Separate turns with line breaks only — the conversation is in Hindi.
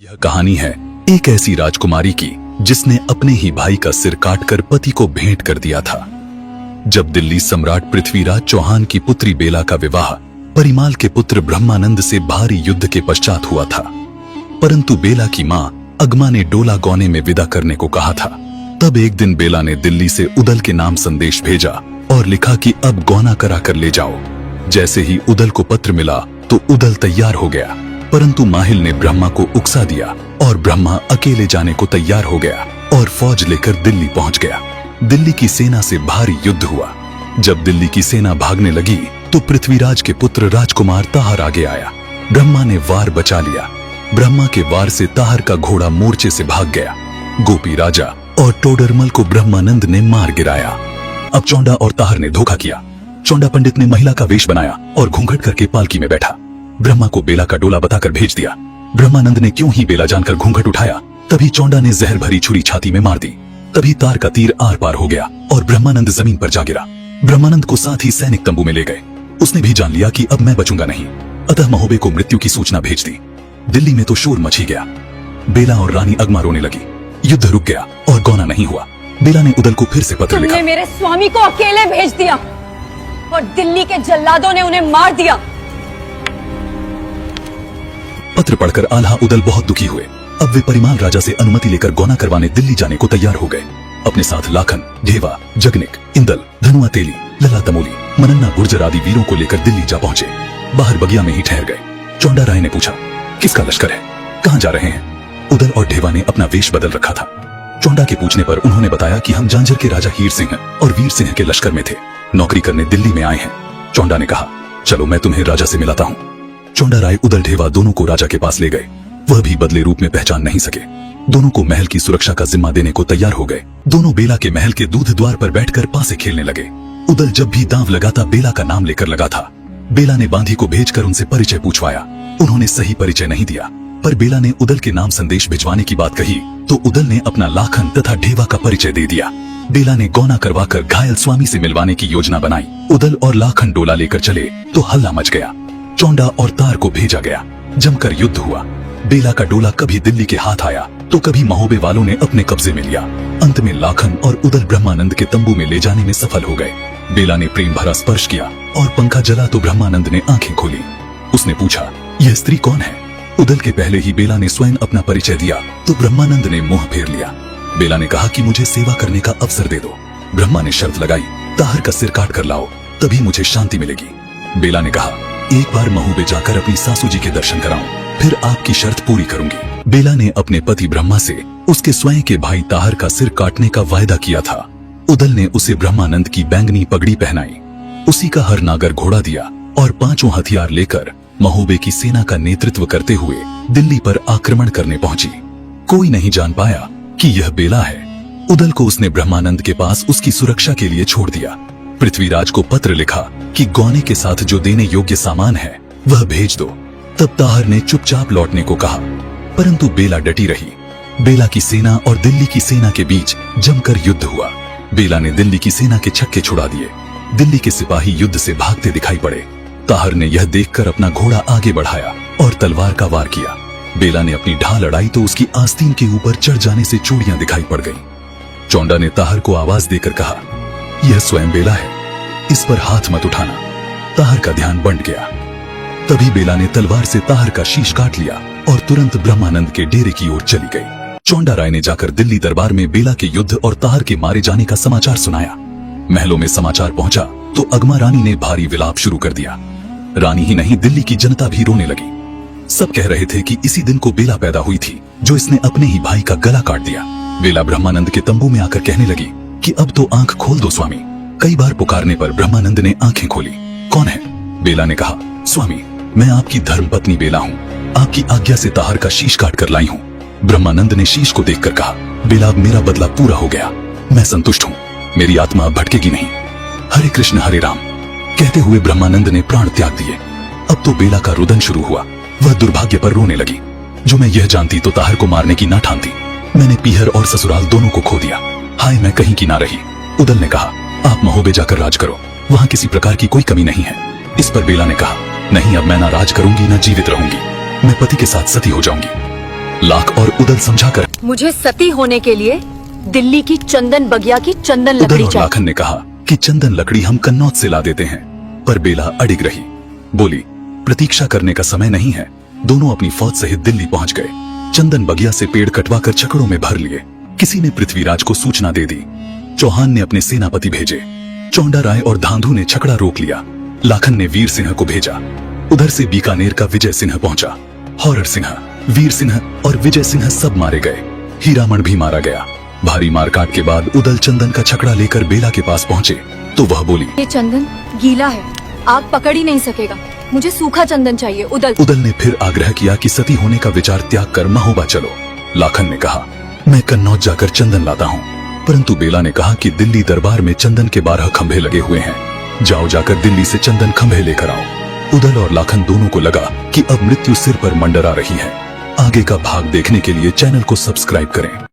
यह कहानी है एक ऐसी राजकुमारी की जिसने अपने ही भाई का सिर काटकर पति को भेंट कर दिया था। जब दिल्ली सम्राट पृथ्वीराज चौहान की पुत्री बेला का विवाह परिमाल के पुत्र ब्रह्मानंद से भारी युद्ध के पश्चात हुआ था, परंतु बेला की मां अगमा ने डोला गौने में विदा करने को कहा था। तब एक दिन बेला ने दिल्ली से उदल के नाम संदेश भेजा और लिखा कि अब गौना करा कर ले जाओ। जैसे ही उदल को पत्र मिला तो उदल तैयार हो गया, परंतु माहिल ने ब्रह्मा को उकसा दिया और ब्रह्मा अकेले जाने को तैयार हो गया और फौज लेकर दिल्ली पहुंच गया। दिल्ली की सेना से भारी युद्ध हुआ। जब दिल्ली की सेना भागने लगी तो पृथ्वीराज के पुत्र राजकुमार ताहर आगे आया। ब्रह्मा ने वार बचा लिया। ब्रह्मा के वार से ताहर का घोड़ा मोर्चे से भाग गया। गोपी राजा और टोडरमल को ब्रह्मानंद ने मार गिराया। अब चौंडा और ताहर ने धोखा किया। चौंडा पंडित ने महिला का वेश बनाया और घूंघट करके पालकी में बैठा। ब्रह्मा को बेला का डोला बताकर भेज दिया। ब्रह्मानंद ने क्यों ही बेला जानकर घूंघट उठाया, तभी चौंडा ने जहर भरी छुरी छाती में मार दी। तभी तार का तीर आर पार हो गया और ब्रह्मानंद जमीन पर जा गिरा। ब्रह्मानंद को साथ ही सैनिक तंबू में ले गए। उसने भी जान लिया कि अब मैं बचूंगा नहीं, अतः महोबे को मृत्यु की सूचना भेज दी। दिल्ली में तो शोर मच ही गया। बेला और रानी अगमा रोने लगी। युद्ध रुक गया और गौना नहीं हुआ। बेला ने उदल को फिर से पत्र लिखा।
तुमने मेरे स्वामी को अकेले भेज दिया और दिल्ली के जल्लादों ने उन्हें मार दिया।
पत्र पढ़कर आल्हा उदल बहुत दुखी हुए। अब वे परिमाल राजा से अनुमति लेकर गौना करवाने दिल्ली जाने को तैयार हो गए। अपने साथ लाखन, घेवा, जगनिक, इंदल, धनुआ तेली, लला तमोली, मनन्ना गुर्जर आदि वीरों को लेकर दिल्ली जा पहुंचे। बाहर बगिया में ही ठहर गए। चौंडा राय ने पूछा, किसका लश्कर है, कहाँ जा रहे हैं? उदल और ढेवा ने अपना वेश बदल रखा था। चौंडा के पूछने पर उन्होंने बताया कि हम झांझर के राजा हीर सिंह और वीर सिंह के लश्कर में थे, नौकरी करने दिल्ली में आए हैं। चौंडा ने कहा, चलो मैं तुम्हें राजा से मिलाता हूँ। चौंडा राय उदल ढेवा दोनों को राजा के पास ले गए। वह भी बदले रूप में पहचान नहीं सके। दोनों को महल की सुरक्षा का जिम्मा देने को तैयार हो गए। दोनों बेला के महल के दूध द्वार पर बैठकर पासे खेलने लगे। उदल जब भी दांव लगाता बेला का नाम लेकर लगा था। बेला ने बांधी को भेजकर उनसे परिचय पूछवाया। उन्होंने सही परिचय नहीं दिया, पर बेला ने उदल के नाम संदेश भिजवाने की बात कही तो उदल ने अपना लाखन तथा ढेवा का परिचय दे दिया। बेला ने गौना करवाकर घायल स्वामी से मिलवाने की योजना बनाई। उदल और लाखन डोला लेकर चले तो हल्ला मच गया। चौंडा और तार को भेजा गया। जमकर युद्ध हुआ। बेला का डोला कभी दिल्ली के हाथ आया तो कभी महोबे वालों ने अपने कब्जे में लिया। अंत में लाखन और उदल ब्रह्मानंद के तंबू में ले जाने में सफल हो गए। बेला ने प्रेम भरा स्पर्श किया और पंखा जला तो ब्रह्मानंद ने आंखें खोली। उसने पूछा, यह स्त्री कौन है? उदल के पहले ही बेला ने स्वयं अपना परिचय दिया तो ब्रह्मानंद ने मुंह फेर लिया। बेला ने कहा कि मुझे सेवा करने का अवसर दे दो। ब्रह्मा ने शर्त लगाई, ताहर का सिर काट कर लाओ, तभी मुझे शांति मिलेगी। बेला ने कहा, एक बार महोबे जाकर अपनी सासू जी के दर्शन कराऊं, फिर आपकी शर्त पूरी करूंगी। बेला ने अपने पति ब्रह्मा से उसके स्वयं के भाई ताहर का सिर काटने का वायदा किया था। उदल ने उसे ब्रह्मानंद की बैंगनी पगड़ी पहनाई, उसी का हर नागर घोड़ा दिया और 5 हथियार लेकर महोबे की सेना का नेतृत्व करते हुए दिल्ली पर आक्रमण करने पहुंची। कोई नहीं जान पाया कि यह बेला है। उदल को उसने ब्रह्मानंद के पास उसकी सुरक्षा के लिए छोड़ दिया। पृथ्वीराज को पत्र लिखा कि गौने के साथ जो देने योग्य सामान है वह भेज दो। तब ताहर ने चुपचाप लौटने को कहा, परंतु बेला डटी रही। बेला की सेना और दिल्ली की सेना के बीच जमकर युद्ध हुआ। बेला ने दिल्ली की सेना के छक्के छुड़ा दिए। दिल्ली के सिपाही युद्ध से भागते दिखाई पड़े। ताहर ने यह देखकर अपना घोड़ा आगे बढ़ाया और तलवार का वार किया। बेला ने अपनी ढाल अड़ाई तो उसकी आस्तीन के ऊपर चढ़ जाने से चूड़ियां दिखाई पड़ गईं। चौंडा ने ताहर को आवाज देकर कहा, यह स्वयं बेला है, इस पर हाथ मत उठाना। ताहर का ध्यान बंट गया। तभी बेला ने तलवार से ताहर का शीश काट लिया और तुरंत ब्रह्मानंद के डेरे की ओर चली गई। चौंडा राय ने जाकर दिल्ली दरबार में बेला के युद्ध और ताहर के मारे जाने का समाचार सुनाया। महलों में समाचार पहुंचा तो अगमा रानी ने भारी विलाप शुरू कर दिया। रानी ही नहीं, दिल्ली की जनता भी रोने लगी। सब कह रहे थे कि इसी दिन को बेला पैदा हुई थी जो इसने अपने ही भाई का गला काट दिया। बेला ब्रह्मानंद के तंबू में आकर कहने लगी कि अब तो आंख खोल दो स्वामी। कई बार पुकारने पर ब्रह्मानंद ने आंखें खोली। कौन है? बेला ने कहा, स्वामी मैं आपकी धर्मपत्नी बेला हूँ, आपकी आज्ञा से ताहर का शीश काट कर लाई हूँ। ब्रह्मानंद ने शीश को देखकर कहा, बेला अब मेरा बदला पूरा हो गया, मैं संतुष्ट हूँ, मेरी आत्मा भटकेगी नहीं। हरे कृष्ण हरे राम कहते हुए ब्रह्मानंद ने प्राण त्याग दिए। अब तो बेला का रुदन शुरू हुआ। वह दुर्भाग्य पर रोने लगी। जो मैं यह जानती तो ताहर को मारने की ना ठानती। मैंने पीहर और ससुराल दोनों को खो दिया। हाय मैं कहीं की ना रही। उदल ने कहा, आप महोबे जाकर राज करो, वहाँ किसी प्रकार की कोई कमी नहीं है। इस पर बेला ने कहा, नहीं अब मैं ना राज करूंगी ना जीवित रहूंगी, मैं पति के साथ सती हो जाऊंगी। लाख और उदल समझाकर
मुझे सती होने के लिए दिल्ली की चंदन बगिया की चंदन
उदल
लकड़ी
और
चाहिए।
लाखन ने कहा कि चंदन लकड़ी हम कन्नौज से ला देते हैं, पर बेला अड़िग रही। बोली, प्रतीक्षा करने का समय नहीं है। दोनों अपनी फौज सहित दिल्ली पहुंच गए। चंदन बगिया से पेड़ कटवाकर छकड़ों में भर लिए। किसी ने पृथ्वीराज को सूचना दे दी। चौहान ने अपने सेनापति भेजे। चौंडा राय और धांधु ने छकड़ा रोक लिया। लाखन ने वीर सिंह को भेजा। उधर से बीकानेर का विजय सिंह पहुंचा। हौरर सिंह, वीर सिंह और विजय सिंह सब मारे गए। हीरामण भी मारा गया। भारी मारकाट के बाद उदल चंदन का छकड़ा लेकर बेला के पास पहुंचे तो वह बोली,
ये चंदन गीला है, आग पकड़ ही नहीं सकेगा। मुझे सूखा चंदन चाहिए।
उदल ने फिर आग्रह किया कि सती होने का विचार त्याग कर महोबा चलो। लाखन ने कहा, मैं कन्नौज जाकर चंदन लाता हूँ। परंतु बेला ने कहा कि दिल्ली दरबार में चंदन के 12 खंभे लगे हुए हैं। जाओ जाकर दिल्ली से चंदन खंभे लेकर आओ। उदल और लाखन दोनों को लगा कि अब मृत्यु सिर पर मंडरा रही है। आगे का भाग देखने के लिए चैनल को सब्सक्राइब करें।